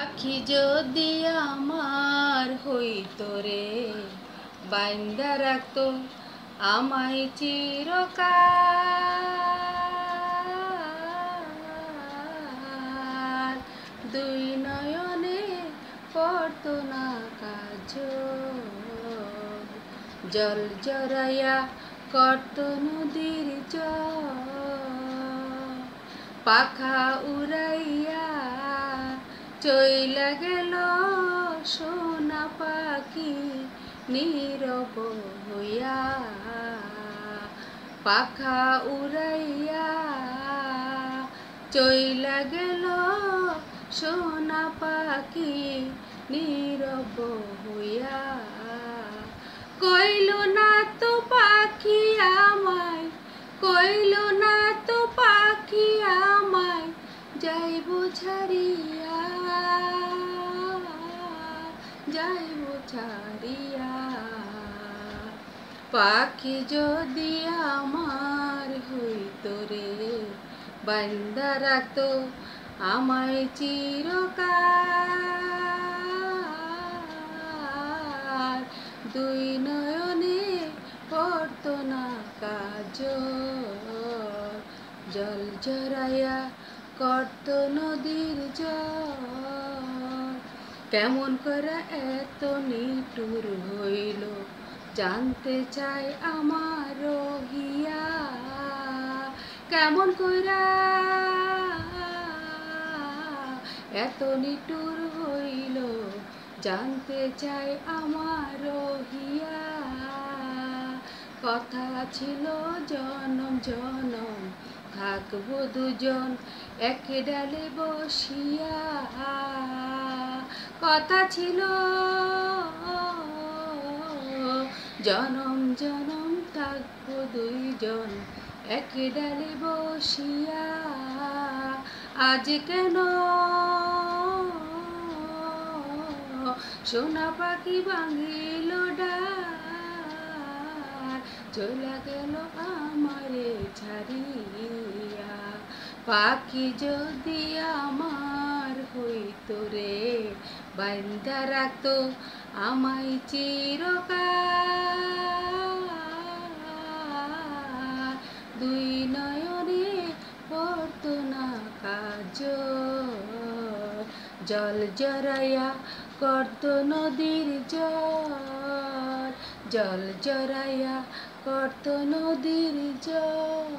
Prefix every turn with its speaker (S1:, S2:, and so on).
S1: আখি যদি আমার হইতো রে, বাইন্দা রাখতো আমায় চিরকাল। দুই নয়নে পড়তো না কাজল, জল জরাইয়া করতো নদীর জল। পাখা উড়াইয়া চইলা গেল সোনা পাখি নীরব হইয়া। পাখা উড়াইয়া চইলা গেল সোনা পাখি নীরব হইয়া। কইল না তো পাখি আমায়, কইল না তো পাখি আমায় যাইব ছাড়িয়া, যাইব ছাড়িয়া। পাখি যদি আমার হইতো রে, বান্দা রাখতো আমায় চিরকাল। দুই নয়নে পড়তো না কাজল, জল জরাইয়া করতো নদীর জল। কেমন করে এত নিঠুর হইল জানতে চাই আমার রহিয়া। কেমন কইরা এত নিঠুর হইল জানতে চাই আমার রহিয়া। কথা ছিল জনম জনম থাকবো দুজন এক ডালে বসিয়া। কথা ছিল জনম জনম থাকবো দুইজন এক ডালে বসিয়া। আজ কেন সোনা পাখি ভাঙিল ডাক, চলে গেল আমারে ছাড়িয়া। পাখি যদি আমার হইতো রে, বান্দা রাখতো আমায় চিরকাল। দুই নয়নে পড়তো না কাজল, জল জরাইয়া করতো নদীর জল, জল জরাইয়া করতো নদীর জল।